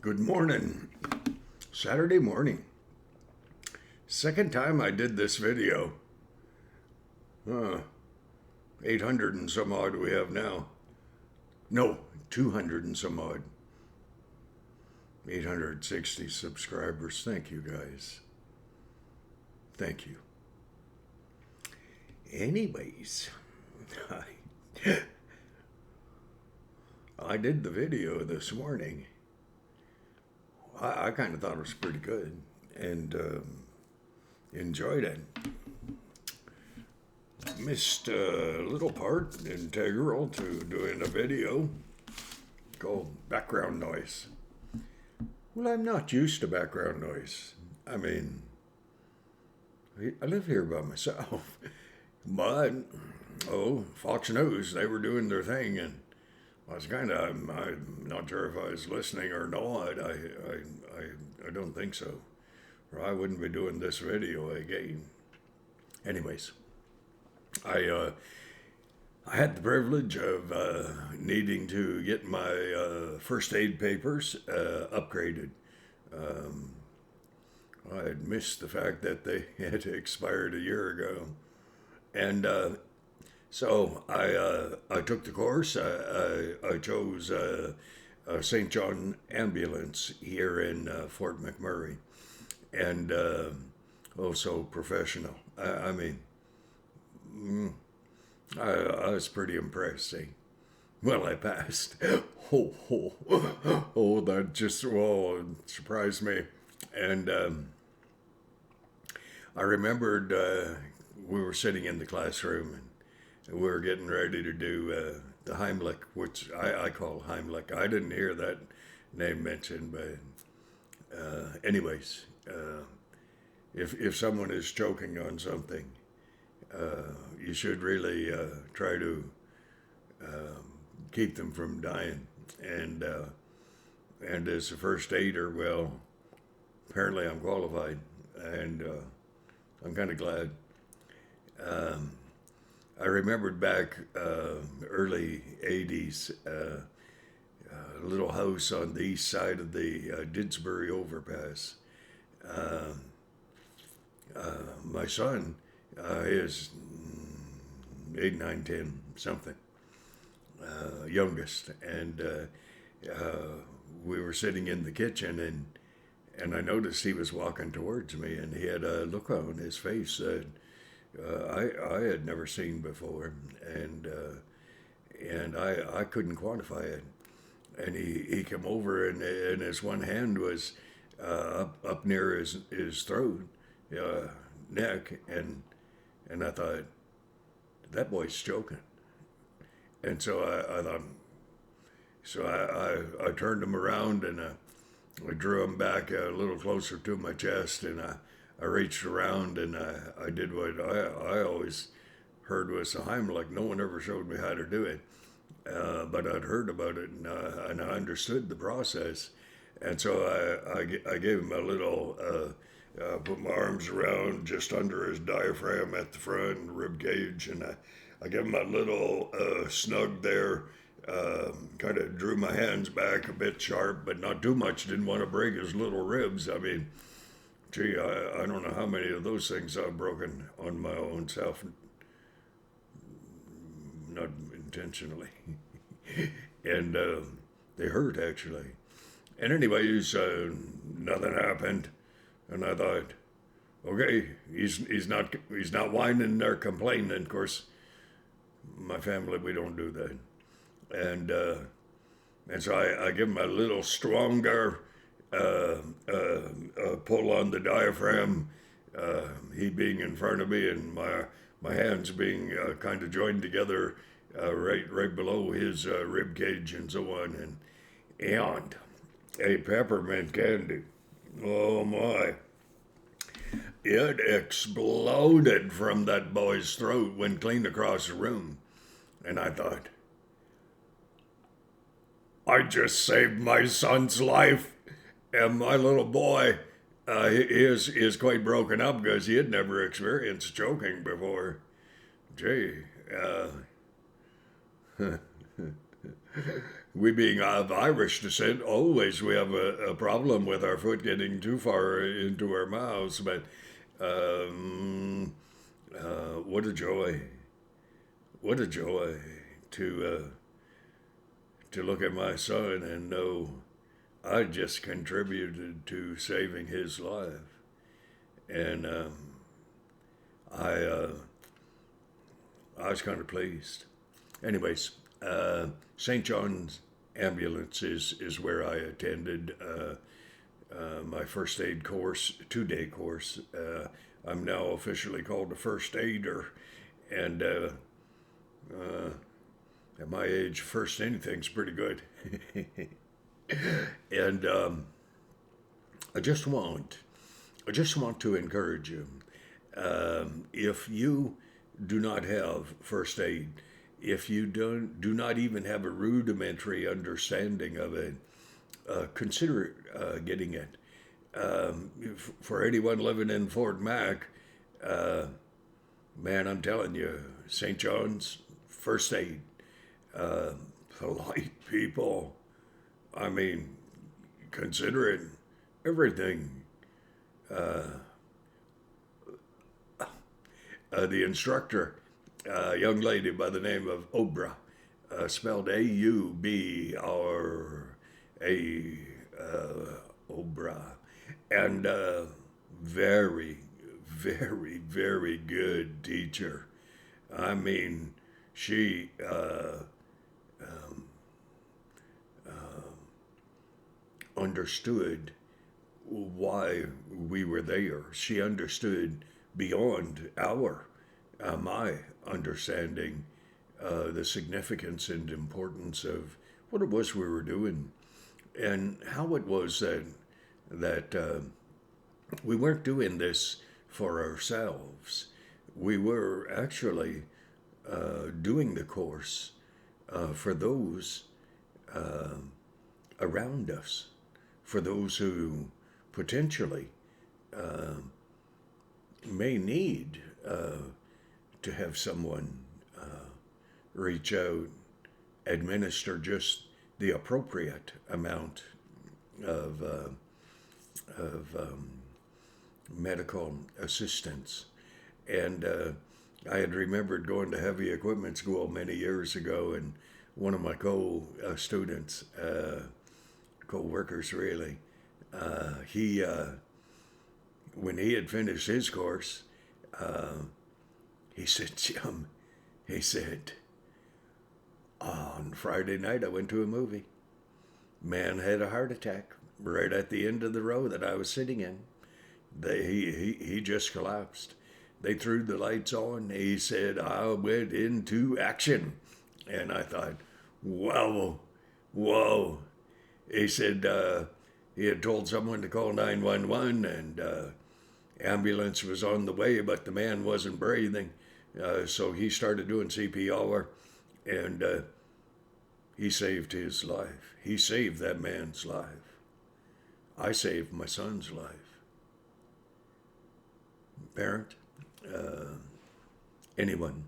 Good morning. Saturday morning. Second time I did this video. Uh, 800 and some odd we have now. No, 200 and some odd. 860 subscribers. Thank you guys. Thank you. Anyways, I did the video this morning. I kind of thought it was pretty good and enjoyed it. Missed a little part integral to doing a video called background noise. Well, I'm not used to background noise. I mean, I live here by myself. But, Fox News, they were doing their thing, and I was I'm not sure if I was listening or not. I don't think so. Or I wouldn't be doing this video again. Anyways, I had the privilege of needing to get my first aid papers upgraded. I had missed the fact that they had expired a year ago. And so I took the course. I chose St. John Ambulance here in Fort McMurray. And so professional. I mean, I was pretty impressed. Eh? Well, I passed. That just surprised me. And I remembered we were sitting in the classroom and we were getting ready to do the Heimlich, which I call Heimlich. I didn't hear that name mentioned, but anyways, if someone is choking on something, you should really try to keep them from dying. And as a first aider, well, apparently I'm qualified, and I'm kind of glad. I remembered back early 80s, a little house on the east side of the Didsbury overpass. My son is 8, 9, 10, something, youngest, and we were sitting in the kitchen, and I noticed he was walking towards me, and he had a look on his face that I had never seen before, and I couldn't quantify it. And he came over, and his one hand was up near his throat, neck, and I thought, that boy's choking. And so I thought, so I turned him around, and I drew him back a little closer to my chest, and I reached around, and I did what I always heard was a Heimlich. No one ever showed me how to do it, but I'd heard about it, and I understood the process. And so I gave him a little, put my arms around just under his diaphragm at the front, rib cage, and I gave him a little snug there. Kind of drew my hands back a bit sharp, but not too much. Didn't want to break his little ribs. I mean, gee, I don't know how many of those things I've broken on my own self, not intentionally. And they hurt, actually. And anyways, nothing happened. And I thought, okay, he's not whining or complaining. Of course, my family, we don't do that. And so I give him a little stronger pull on the diaphragm, he being in front of me, and my hands being kind of joined together right below his rib cage and so on, and a peppermint candy. Oh my! It exploded from that boy's throat, went clean across the room, and I thought, I just saved my son's life. And my little boy, he is quite broken up because he had never experienced choking before. Gee, we being of Irish descent, always we have a problem with our foot getting too far into our mouths. But um, what a joy! What a joy to look at my son and know I just contributed to saving his life, and I uh, I was kind of pleased. Anyways, St. John's Ambulance is where I attended my first aid course, 2-day course. I'm now officially called a first aider, and at my age, first anything's pretty good. And I just want, I just want to encourage you. If you do not have first aid, if you do not even have a rudimentary understanding of it, consider getting it. For anyone living in Fort Mac, man, I'm telling you, St. John's first aid, polite people. I mean, considering everything. The instructor, a young lady by the name of Obra, spelled A-U-B-R-A, Obra, and very, very, very good teacher. I mean, she understood why we were there. She understood beyond my understanding, the significance and importance of what it was we were doing, and how it was that we weren't doing this for ourselves. We were actually doing the course for those around us, for those who potentially may need to have someone reach out, administer just the appropriate amount of, medical assistance. And I had remembered going to heavy equipment school many years ago, and one of my co-students, co-workers really, he when he had finished his course, he said, Jim, he said, on Friday night I went to a movie. Man had a heart attack right at the end of the row that I was sitting in. He just collapsed. They threw the lights on. He said, I went into action. And I thought, whoa, whoa. He said he had told someone to call 911, and ambulance was on the way, but the man wasn't breathing. So he started doing CPR, and he saved his life. He saved that man's life. I saved my son's life. Parent, anyone,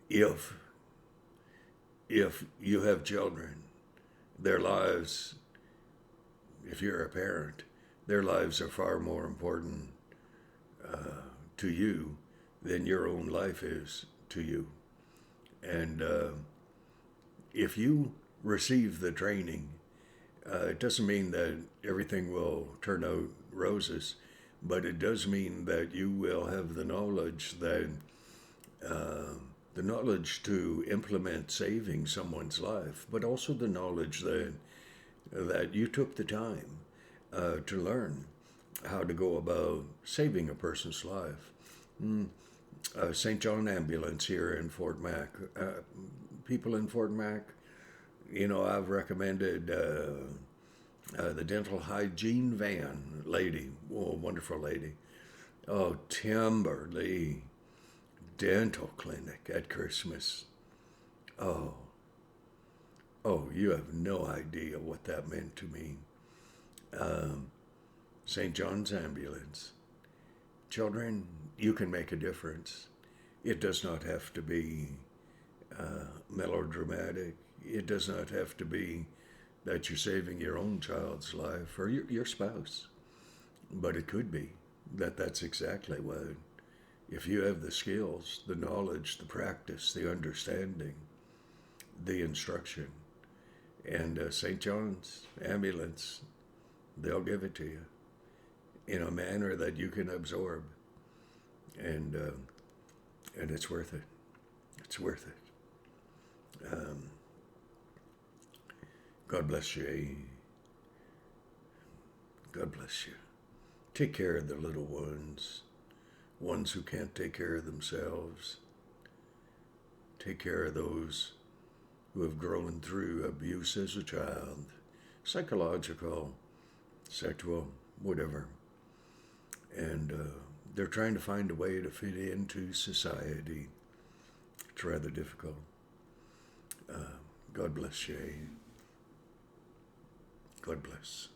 if you have children, their lives, if you're a parent, their lives are far more important to you than your own life is to you. And if you receive the training, it doesn't mean that everything will turn out roses, but it does mean that you will have the knowledge to implement saving someone's life, but also the knowledge that you took the time to learn how to go about saving a person's life. St. John Ambulance here in Fort Mac. People in Fort Mac, I've recommended the dental hygiene van lady, wonderful lady. Oh, Timberley Dental Clinic at Christmas. Oh, you have no idea what that meant to me. St. John's Ambulance. Children, you can make a difference. It does not have to be melodramatic. It does not have to be that you're saving your own child's life or your spouse, but it could be that that's exactly what, if you have the skills, the knowledge, the practice, the understanding, the instruction, and St. John's ambulance, they'll give it to you in a manner that you can absorb, and it's worth it. It's worth it. God bless you. God bless you. Take care of the little ones who can't take care of themselves. Take care of those who have grown through abuse as a child, psychological, sexual, whatever. And they're trying to find a way to fit into society. It's rather difficult. God bless you. God bless.